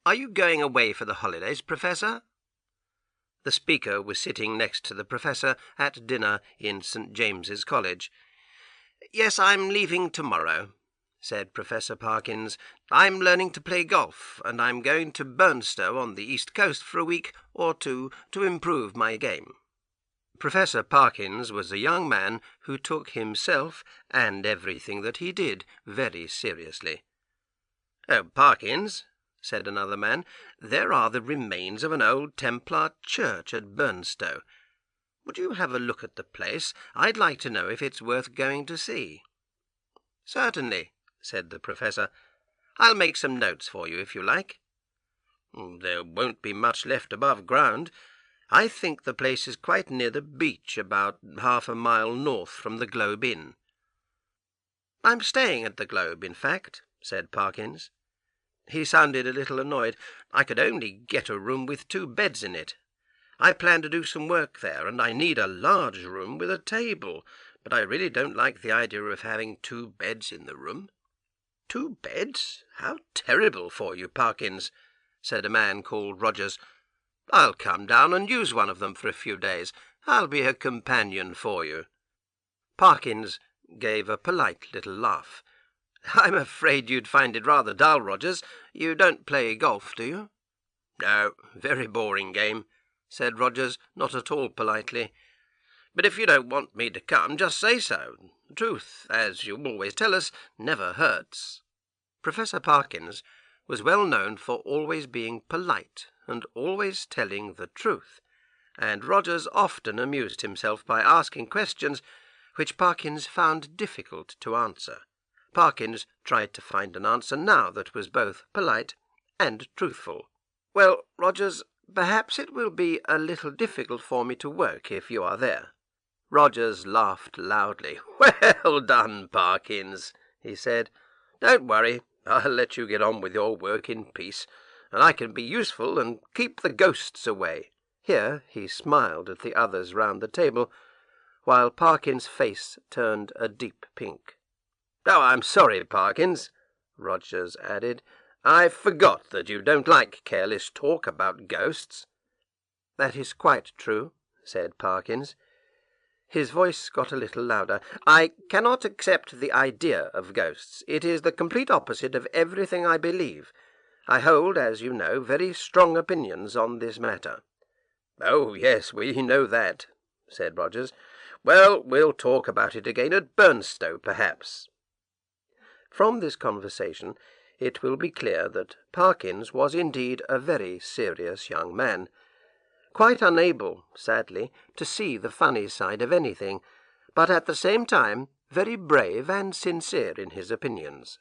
Are you going away for the holidays, Professor?" The speaker was sitting next to the Professor at dinner in St. James's College. "Yes, I'm leaving tomorrow," said Professor Parkins. "I'm learning to play golf, and I'm going to Burnstow on the East Coast for a week or two to improve my game." Professor Parkins was a young man who took himself and everything that he did very seriously. "Oh, Parkins," said another man, "there are the remains of an old Templar church at Burnstow. Would you have a look at the place? I'd like to know if it's worth going to see." "Certainly," said the Professor. "I'll make some notes for you if you like." "There won't be much left above ground. I think the place is quite near the beach, about half a mile north from the Globe Inn." "I'm staying at the Globe, in fact," said Parkins. He sounded a little annoyed. "I could only get a room with 2 beds in it. I plan to do some work there, and I need a large room with a table, but I really don't like the idea of having 2 beds in the room." "2 beds? How terrible for you, Parkins," said a man called Rogers. "I'll come down and use one of them for a few days. I'll be a companion for you." Parkins gave a polite little laugh. "I'm afraid you'd find it rather dull, Rogers. You don't play golf, do you?" "No, very boring game," said Rogers, not at all politely. "But if you don't want me to come, just say so. The truth, as you always tell us, never hurts." Professor Parkins was well known for always being polite and always telling the truth, and Rogers often amused himself by asking questions which Parkins found difficult to answer. Parkins tried to find an answer now that was both polite and truthful. "Well, Rogers, perhaps it will be a little difficult for me to work if you are there." Rogers laughed loudly. "Well done, Parkins," he said. "Don't worry. I'll let you get on with your work in peace, and I can be useful and keep the ghosts away." Here he smiled at the others round the table, while Parkins' face turned a deep pink. "Oh, I'm sorry, Parkins," Rogers added. "I forgot that you don't like careless talk about ghosts." "That is quite true," said Parkins. His voice got a little louder. "I cannot accept the idea of ghosts. It is the complete opposite of everything I believe. I hold, as you know, very strong opinions on this matter." "Oh, yes, we know that," said Rogers. "Well, we'll talk about it again at Burnstow, perhaps." From this conversation it will be clear that Parkins was indeed a very serious young man, quite unable, sadly, to see the funny side of anything, but at the same time very brave and sincere in his opinions.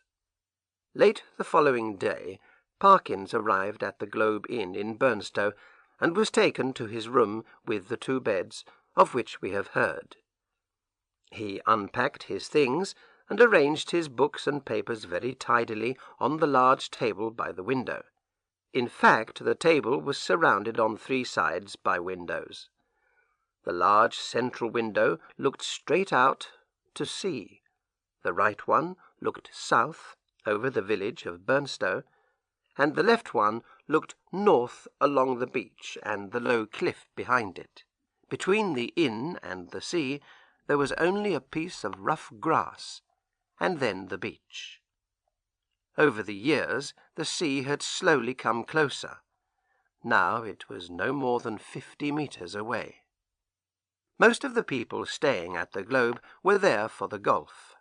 Late the following day Parkins arrived at the Globe Inn in Burnstow, and was taken to his room with the 2 beds, of which we have heard. He unpacked his things, and arranged his books and papers very tidily on the large table by the window. In fact, the table was surrounded on 3 sides by windows. The large central window looked straight out to sea. The right one looked south over the village of Burnstow, and the left one looked north along the beach and the low cliff behind it. Between the inn and the sea there was only a piece of rough grass, and then the beach. Over the years the sea had slowly come closer. Now it was no more than 50 meters away. Most of the people staying at the Globe were there for the golf.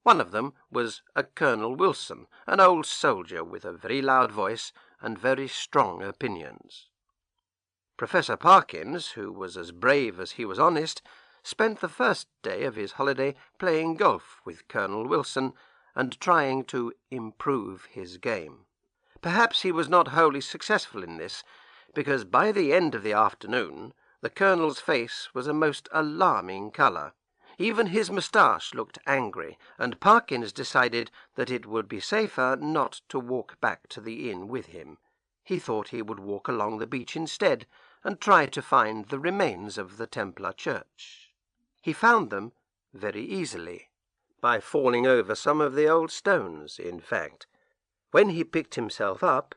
One of them was a Colonel Wilson, an old soldier with a very loud voice and very strong opinions. Professor Parkins, who was as brave as he was honest, spent the first day of his holiday playing golf with Colonel Wilson and trying to improve his game. Perhaps he was not wholly successful in this, because by the end of the afternoon the Colonel's face was a most alarming colour. Even his moustache looked angry, and Parkins decided that it would be safer not to walk back to the inn with him. He thought he would walk along the beach instead, and try to find the remains of the Templar church. He found them very easily, by falling over some of the old stones, in fact. When he picked himself up,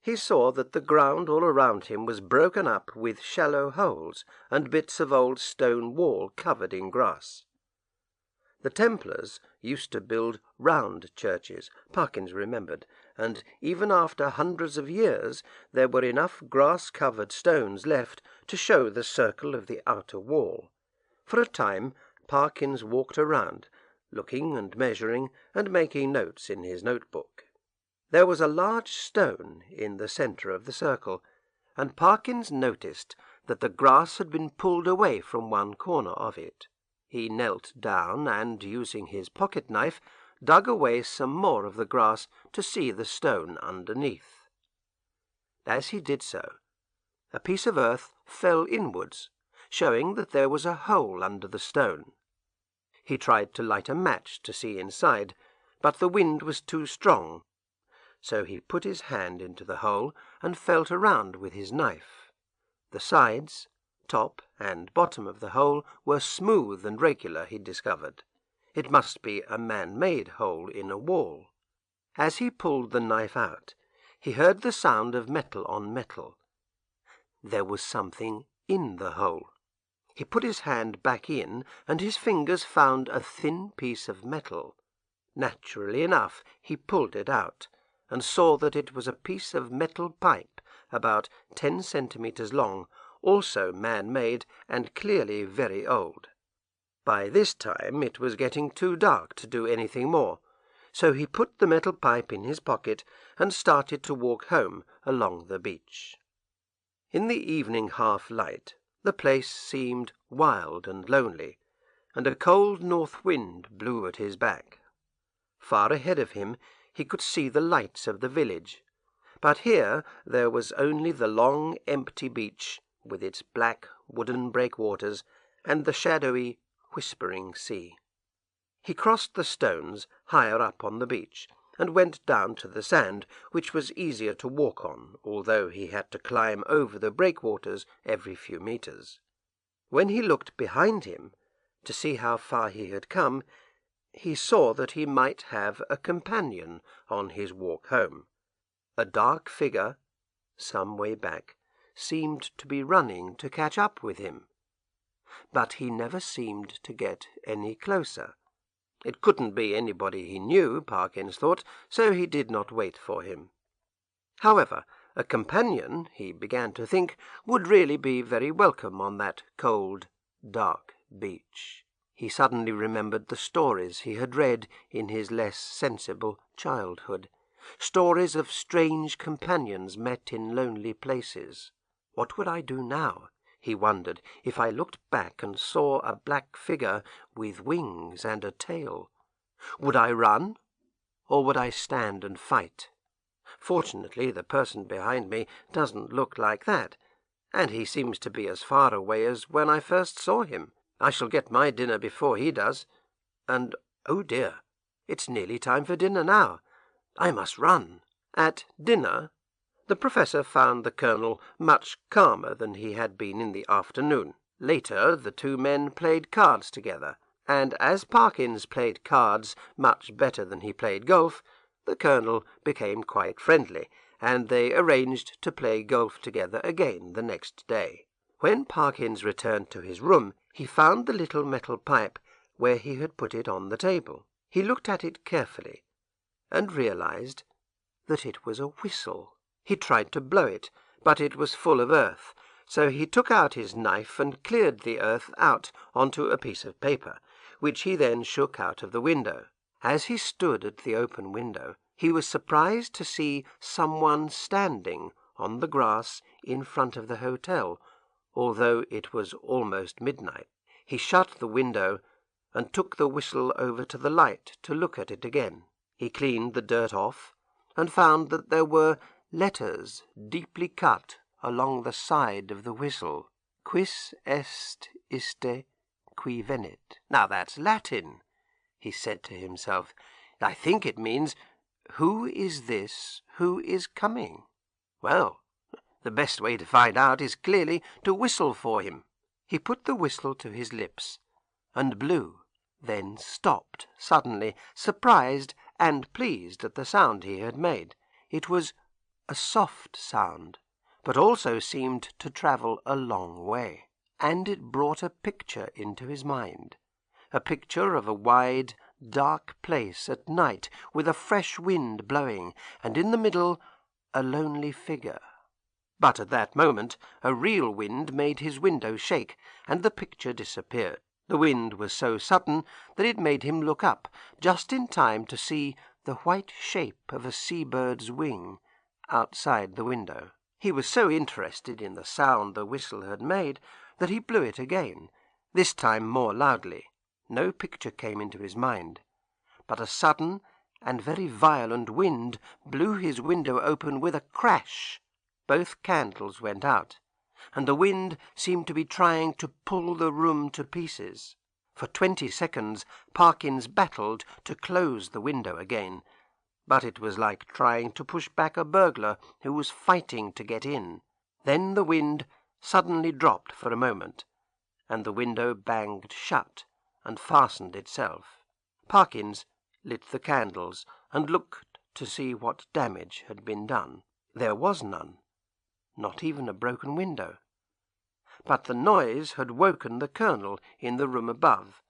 He saw that the ground all around him was broken up with shallow holes and bits of old stone wall covered in grass. The Templars used to build round churches, Parkins remembered, and even after hundreds of years there were enough grass-covered stones left to show the circle of the outer wall. For a time Parkins walked around, looking and measuring and making notes in his notebook. There was a large stone in the centre of the circle, and Parkins noticed that the grass had been pulled away from one corner of it. He knelt down and, using his pocket-knife, dug away some more of the grass to see the stone underneath. As he did so, a piece of earth fell inwards, showing that there was a hole under the stone. He tried to light a match to see inside, but the wind was too strong, so he put his hand into the hole and felt around with his knife. The sides, top and bottom of the hole were smooth and regular, he discovered. It must be a man-made hole in a wall. As he pulled the knife out, he heard the sound of metal on metal. There was something in the hole. He put his hand back in, and his fingers found a thin piece of metal. Naturally enough, he pulled it out, and saw that it was a piece of metal pipe about 10 centimetres long, also man-made and clearly very old. By this time it was getting too dark to do anything more, so he put the metal pipe in his pocket and started to walk home along the beach. In the evening half-light the place seemed wild and lonely, and a cold north wind blew at his back. Far ahead of him he could see the lights of the village, but here there was only the long empty beach with its black wooden breakwaters and the shadowy whispering sea. He crossed the stones higher up on the beach and went down to the sand, which was easier to walk on, although he had to climb over the breakwaters every few meters. When he looked behind him to see how far he had come, he saw that he might have a companion on his walk home. A dark figure, some way back, seemed to be running to catch up with him, but he never seemed to get any closer. It couldn't be anybody he knew, Parkins thought, so he did not wait for him. However, a companion, he began to think, would really be very welcome on that cold, dark beach. He suddenly remembered the stories he had read in his less sensible childhood, stories of strange companions met in lonely places. What would I do now, he wondered, if I looked back and saw a black figure with wings and a tail? Would I run, or would I stand and fight? Fortunately, the person behind me doesn't look like that, and he seems to be as far away as when I first saw him. I shall get my dinner before he does, and, oh dear, it's nearly time for dinner now. I must run. At dinner, the Professor found the Colonel much calmer than he had been in the afternoon. Later, the two men played cards together, and as Parkins played cards much better than he played golf, the Colonel became quite friendly, and they arranged to play golf together again the next day. When Parkins returned to his room, he found the little metal pipe where he had put it on the table. He looked at it carefully, and realized that it was a whistle. He tried to blow it, but it was full of earth, so he took out his knife and cleared the earth out onto a piece of paper, which he then shook out of the window. As he stood at the open window, he was surprised to see someone standing on the grass in front of the hotel, although it was almost midnight. He shut the window and took the whistle over to the light to look at it again. He cleaned the dirt off and found that there were letters deeply cut along the side of the whistle. Quis est iste qui venit. Now that's Latin, he said to himself. I think it means, who is this who is coming? Well, the best way to find out is clearly to whistle for him. He put the whistle to his lips and blew, then stopped suddenly, surprised and pleased at the sound he had made. It was a soft sound, but also seemed to travel a long way, and it brought a picture into his mind, a picture of a wide, dark place at night, with a fresh wind blowing, and in the middle a lonely figure. But at that moment a real wind made his window shake, and the picture disappeared. The wind was so sudden that it made him look up, just in time to see the white shape of a sea-bird's wing outside the window. He was so interested in the sound the whistle had made that he blew it again, this time more loudly. No picture came into his mind, but a sudden and very violent wind blew his window open with a crash. Both candles went out, and the wind seemed to be trying to pull the room to pieces. For 20 seconds Parkins battled to close the window again, but it was like trying to push back a burglar who was fighting to get in. Then the wind suddenly dropped for a moment, and the window banged shut and fastened itself. Parkins lit the candles and looked to see what damage had been done. There was none, not even a broken window. But the noise had woken the colonel in the room above.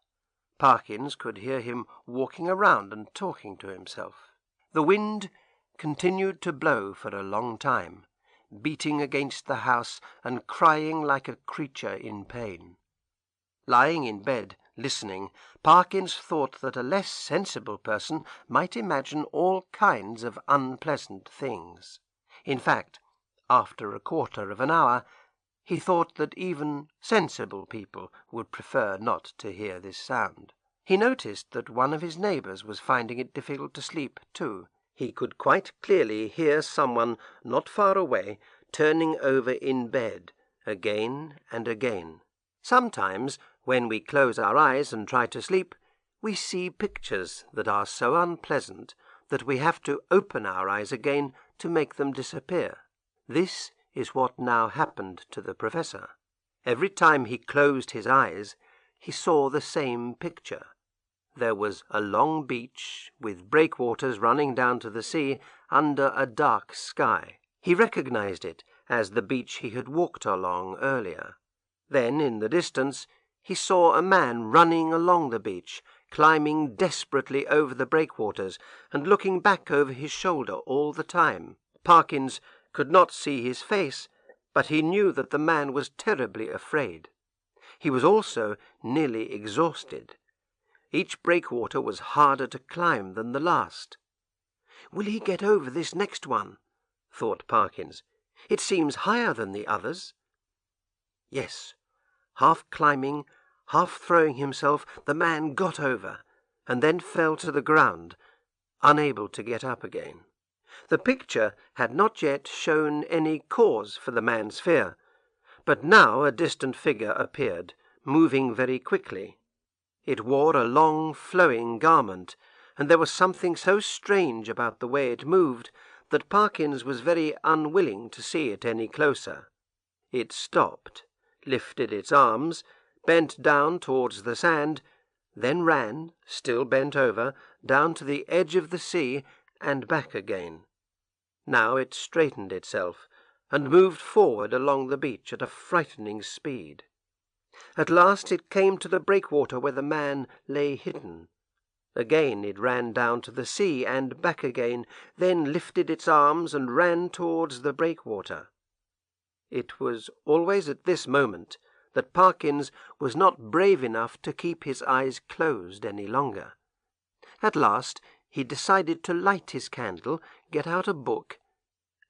Parkins could hear him walking around and talking to himself. The wind continued to blow for a long time, beating against the house and crying like a creature in pain. Lying in bed, listening, Parkins thought that a less sensible person might imagine all kinds of unpleasant things. In fact, after a quarter of an hour, he thought that even sensible people would prefer not to hear this sound. He noticed that one of his neighbours was finding it difficult to sleep too. He could quite clearly hear someone not far away turning over in bed again and again. Sometimes, when we close our eyes and try to sleep, we see pictures that are so unpleasant that we have to open our eyes again to make them disappear. This is what now happened to the professor. Every time he closed his eyes, he saw the same picture. There was a long beach with breakwaters running down to the sea under a dark sky. He recognized it as the beach he had walked along earlier. Then, in the distance, he saw a man running along the beach, climbing desperately over the breakwaters and looking back over his shoulder all the time. Parkins could not see his face, but he knew that the man was terribly afraid. He was also nearly exhausted. Each breakwater was harder to climb than the last. "Will he get over this next one?" thought Parkins. "It seems higher than the others." Yes, half climbing, half throwing himself, the man got over, and then fell to the ground, unable to get up again. The picture had not yet shown any cause for the man's fear, but now a distant figure appeared, moving very quickly. It wore a long, flowing garment, and there was something so strange about the way it moved that Parkins was very unwilling to see it any closer. It stopped, lifted its arms, bent down towards the sand, then ran, still bent over, down to the edge of the sea and back again. Now it straightened itself and moved forward along the beach at a frightening speed. At last it came to the breakwater where the man lay hidden. Again it ran down to the sea and back again, then lifted its arms and ran towards the breakwater. It was always at this moment that Parkins was not brave enough to keep his eyes closed any longer. At last he decided to light his candle, get out a book,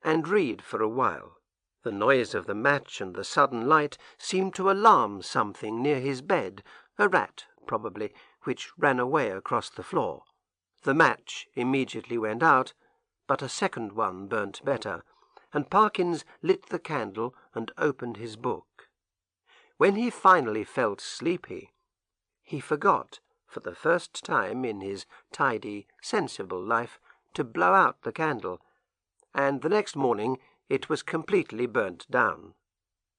and read for a while. The noise of the match and the sudden light seemed to alarm something near his bed, a rat, probably, which ran away across the floor. The match immediately went out, but a second one burnt better, and Parkins lit the candle and opened his book. When he finally felt sleepy, he forgot, for the first time in his tidy, sensible life, to blow out the candle, and the next morning it was completely burnt down.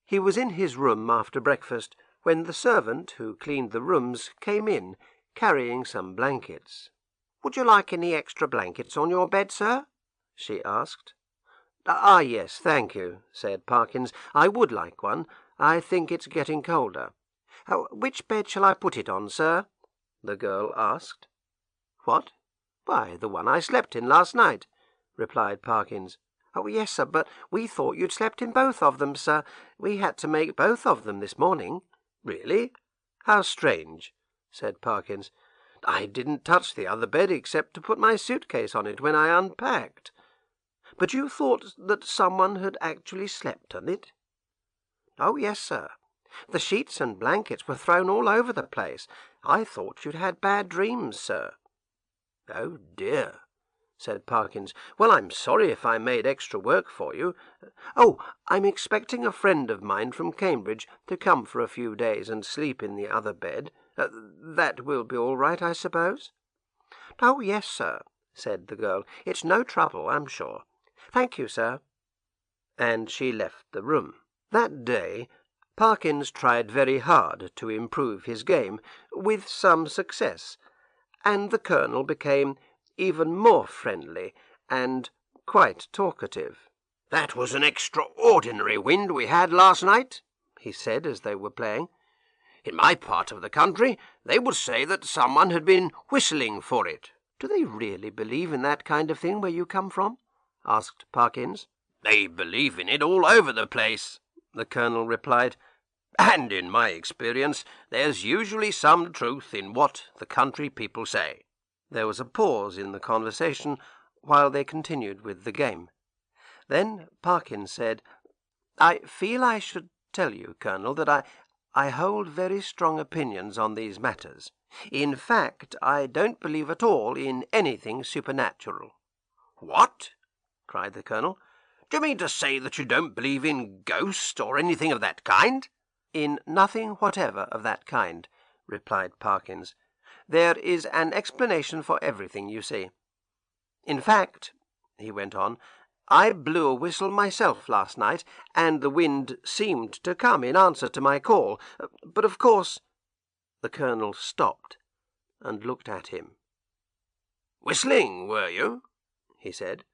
He was in his room after breakfast when the servant who cleaned the rooms came in, carrying some blankets. "Would you like any extra blankets on your bed, sir?" she asked. "Ah, yes, thank you," said Parkins. "I would like one. I think it's getting colder." "Which bed shall I put it on, sir?" the girl asked. "What? Why, the one I slept in last night," replied Parkins. "Oh, yes, sir, but we thought you'd slept in both of them, sir. We had to make both of them this morning." "Really? How strange," said Parkins. "I didn't touch the other bed except to put my suitcase on it when I unpacked." "But you thought that someone had actually slept on it?" "Oh, yes, sir. The sheets and blankets were thrown all over the place. I thought you'd had bad dreams, sir." "Oh, dear," said Parkins. "Well, I'm sorry if I made extra work for you. Oh, I'm expecting a friend of mine from Cambridge to come for a few days and sleep in the other bed. That will be all right, I suppose?" "Oh, yes, sir," said the girl. "It's no trouble, I'm sure. Thank you, sir." And she left the room. That day Parkins tried very hard to improve his game, with some success, and the Colonel became even more friendly and quite talkative. "That was an extraordinary wind we had last night," he said as they were playing. "In my part of the country they would say that someone had been whistling for it." "Do they really believe in that kind of thing where you come from?" asked Parkins. "They believe in it all over the place," the Colonel replied. "And in my experience there's usually some truth in what the country people say." There was a pause in the conversation while they continued with the game. Then Parkins said, "I feel I should tell you, Colonel, that I hold very strong opinions on these matters. In fact, I don't believe at all in anything supernatural." "What?" cried the Colonel. "Do you mean to say that you don't believe in ghosts or anything of that kind?" "In nothing whatever of that kind," replied Parkins. "There is an explanation for everything, you see. In fact," he went on, "I blew a whistle myself last night, and the wind seemed to come in answer to my call. But of course—" The Colonel stopped and looked at him. "Whistling, were you?" he said.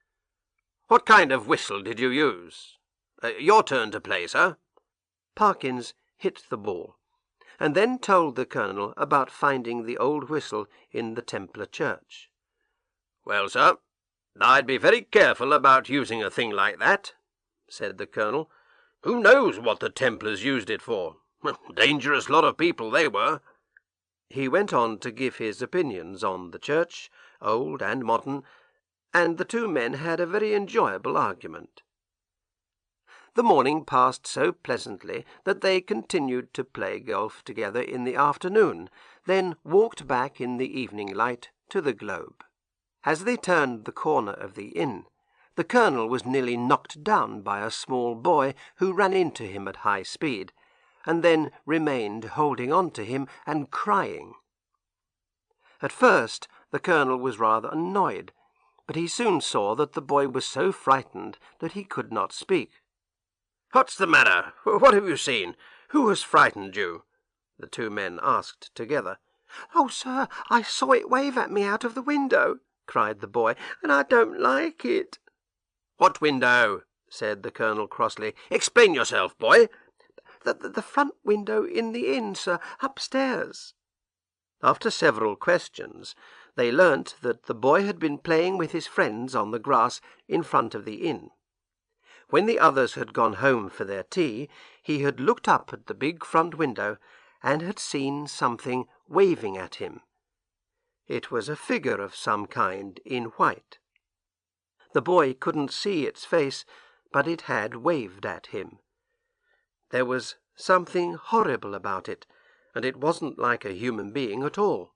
"What kind of whistle did you use? Your turn to play, sir." Parkins hit the ball, and then told the Colonel about finding the old whistle in the Templar church. "Well, sir, I'd be very careful about using a thing like that," said the Colonel. "Who knows what the Templars used it for? Dangerous lot of people they were." He went on to give his opinions on the church, old and modern, and the two men had a very enjoyable argument. The morning passed so pleasantly that they continued to play golf together in the afternoon, then walked back in the evening light to the Globe. As they turned the corner of the inn, the Colonel was nearly knocked down by a small boy who ran into him at high speed, and then remained holding on to him and crying. At first the Colonel was rather annoyed, but he soon saw that the boy was so frightened that he could not speak. "What's the matter? What have you seen? Who has frightened you?" the two men asked together. "Oh, sir, I saw it wave at me out of the window," cried the boy, "and I don't like it." "What window?" said the Colonel crossly. "Explain yourself, boy." The front window in the inn, sir, upstairs." After several questions, they learnt that the boy had been playing with his friends on the grass in front of the inn. When the others had gone home for their tea, he had looked up at the big front window and had seen something waving at him. It was a figure of some kind in white. The boy couldn't see its face, but it had waved at him. There was something horrible about it, and it wasn't like a human being at all.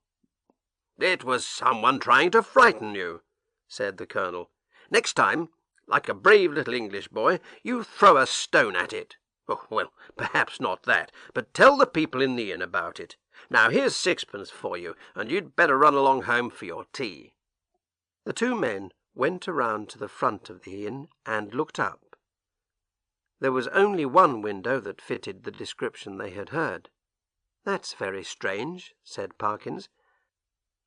"It was someone trying to frighten you," said the Colonel. "Next time, like a brave little English boy, you throw a stone at it. Oh, well, perhaps not that, but tell the people in the inn about it. Now here's sixpence for you, and you'd better run along home for your tea." The two men went around to the front of the inn and looked up. There was only one window that fitted the description they had heard. "That's very strange," said Parkins.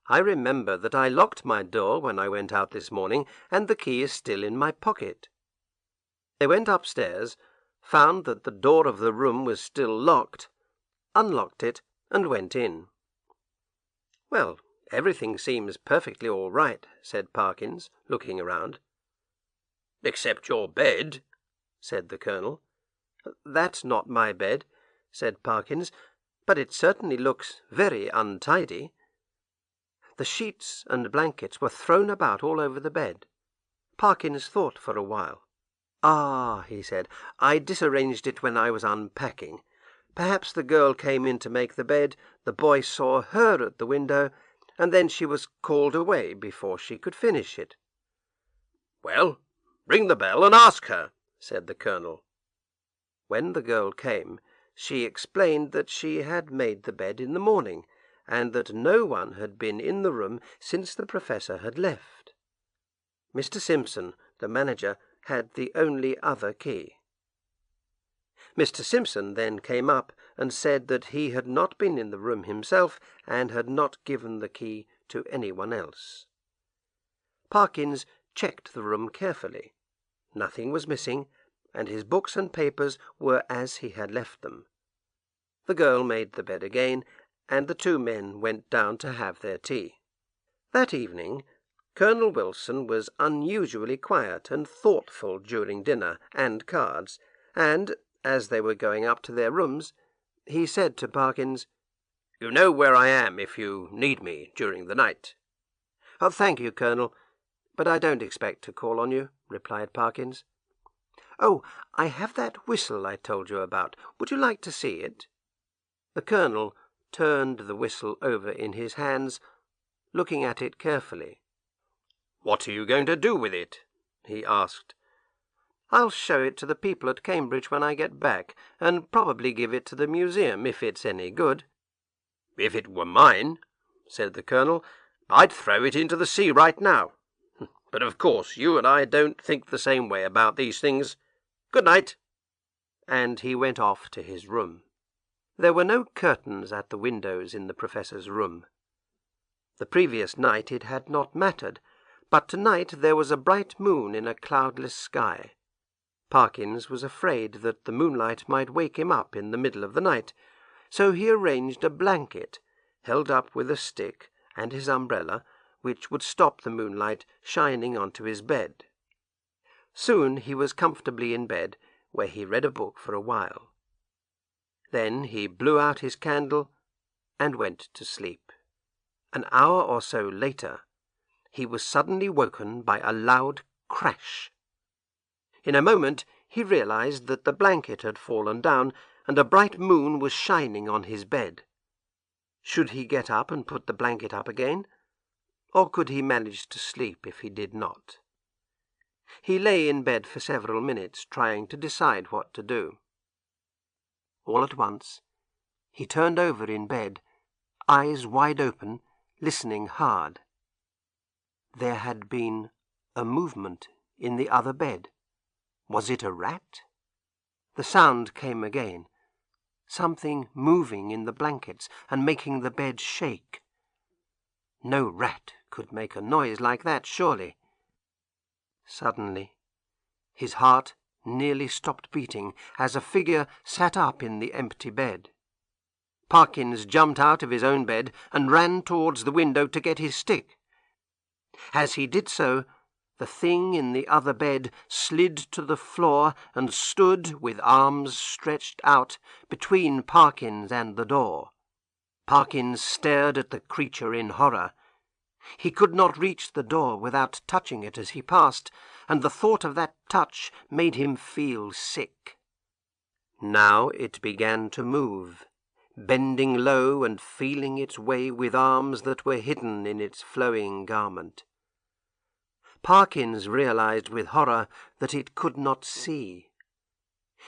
"I remember that I locked my door when I went out this morning, and the key is still in my pocket." They went upstairs, found that the door of the room was still locked, unlocked it, and went in. "Well, everything seems perfectly all right," said Parkins, looking around. "Except your bed," said the Colonel. "That's not my bed," said Parkins, "but it certainly looks very untidy." The sheets and blankets were thrown about all over the bed. Parkins thought for a while. "Ah," he said, "I disarranged it when I was unpacking. Perhaps the girl came in to make the bed, the boy saw her at the window, and then she was called away before she could finish it." "Well, ring the bell and ask her," said the Colonel. When the girl came, she explained that she had made the bed in the morning, and that no one had been in the room since the Professor had left. Mr. Simpson, the manager, had the only other key. Mr. Simpson then came up and said that he had not been in the room himself and had not given the key to anyone else. Parkins checked the room carefully. Nothing was missing, and his books and papers were as he had left them. The girl made the bed again, and the two men went down to have their tea. That evening Colonel Wilson was unusually quiet and thoughtful during dinner and cards, and, as they were going up to their rooms, he said to Parkins, "You know where I am if you need me during the night." "Oh, thank you, Colonel, but I don't expect to call on you," replied Parkins. "Oh, I have that whistle I told you about. Would you like to see it?" The Colonel turned the whistle over in his hands, looking at it carefully. "What are you going to do with it?" he asked. "I'll show it to the people at Cambridge when I get back, and probably give it to the museum if it's any good." "If it were mine," said the Colonel, "I'd throw it into the sea right now. But of course you and I don't think the same way about these things. Good night." And he went off to his room. There were no curtains at the windows in the Professor's room. The previous night it had not mattered, but tonight there was a bright moon in a cloudless sky. Parkins was afraid that the moonlight might wake him up in the middle of the night, so he arranged a blanket, held up with a stick, and his umbrella, which would stop the moonlight shining onto his bed. Soon he was comfortably in bed, where he read a book for a while. Then he blew out his candle and went to sleep. An hour or so later, he was suddenly woken by a loud crash. In a moment he realized that the blanket had fallen down, and a bright moon was shining on his bed. Should he get up and put the blanket up again, or could he manage to sleep if he did not? He lay in bed for several minutes, trying to decide what to do. All at once he turned over in bed, eyes wide open, listening hard. There had been a movement in the other bed. Was it a rat? The sound came again, something moving in the blankets and making the bed shake. No rat could make a noise like that, surely. Suddenly, his heart nearly stopped beating as a figure sat up in the empty bed. Parkins jumped out of his own bed and ran towards the window to get his stick. As he did so, the thing in the other bed slid to the floor and stood with arms stretched out between Parkins and the door. Parkins stared at the creature in horror. He could not reach the door without touching it as he passed, and the thought of that touch made him feel sick. Now it began to move, bending low and feeling its way with arms that were hidden in its flowing garment. Parkins realized with horror that it could not see.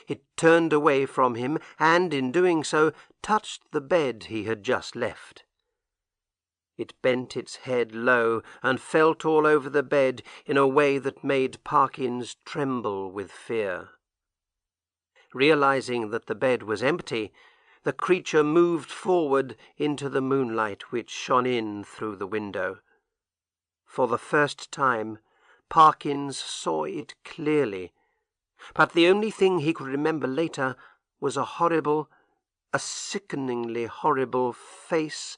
It turned away from him and, in doing so, touched the bed he had just left. It bent its head low and felt all over the bed in a way that made Parkins tremble with fear. Realizing that the bed was empty, the creature moved forward into the moonlight which shone in through the window. For the first time, Parkins saw it clearly, But the only thing he could remember later was a sickeningly horrible face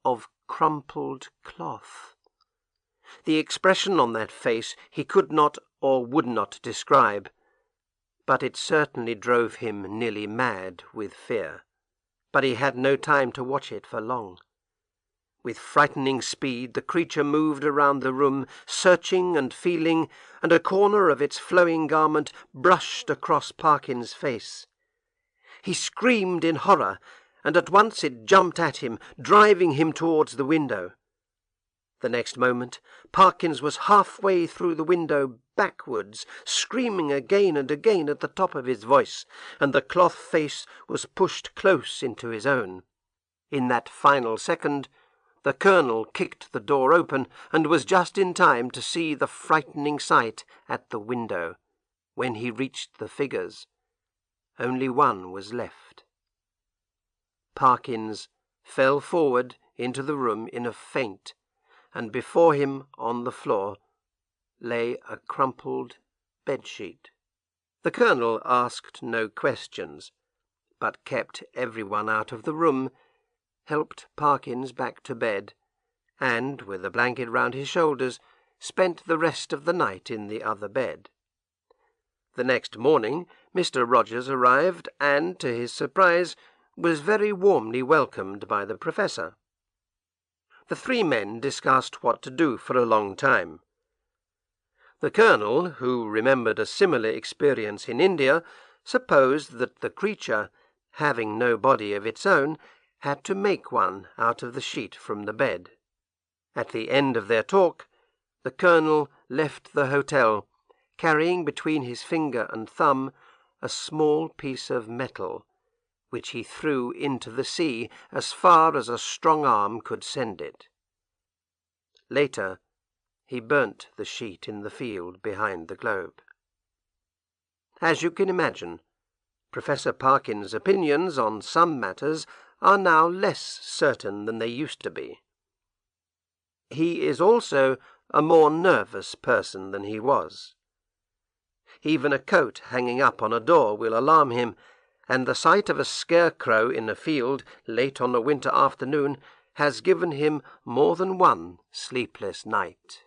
of crumpled cloth. The expression on that face he could not or would not describe, but it certainly drove him nearly mad with fear. But he had no time to watch it for long. With frightening speed the creature moved around the room, searching and feeling, and a corner of its flowing garment brushed across Parkin's face. He screamed in horror, and at once it jumped at him, driving him towards the window. The next moment Parkins was halfway through the window backwards, screaming again and again at the top of his voice, and the cloth face was pushed close into his own. In that final second, the Colonel kicked the door open, and was just in time to see the frightening sight at the window. When he reached the figures, only one was left. Parkins fell forward into the room in a faint, and before him on the floor lay a crumpled bedsheet. The Colonel asked no questions, but kept everyone out of the room, helped Parkins back to bed, and, with a blanket round his shoulders, spent the rest of the night in the other bed. The next morning Mr. Rogers arrived, and, to his surprise, was very warmly welcomed by the Professor. The three men discussed what to do for a long time. The Colonel, who remembered a similar experience in India, supposed that the creature, having no body of its own, had to make one out of the sheet from the bed. At the end of their talk, the Colonel left the hotel, carrying between his finger and thumb a small piece of metal, which he threw into the sea as far as a strong arm could send it. Later, he burnt the sheet in the field behind the globe. As you can imagine, Professor Parkin's opinions on some matters are now less certain than they used to be. He is also a more nervous person than he was. Even a coat hanging up on a door will alarm him, and the sight of a scarecrow in a field late on a winter afternoon has given him more than one sleepless night.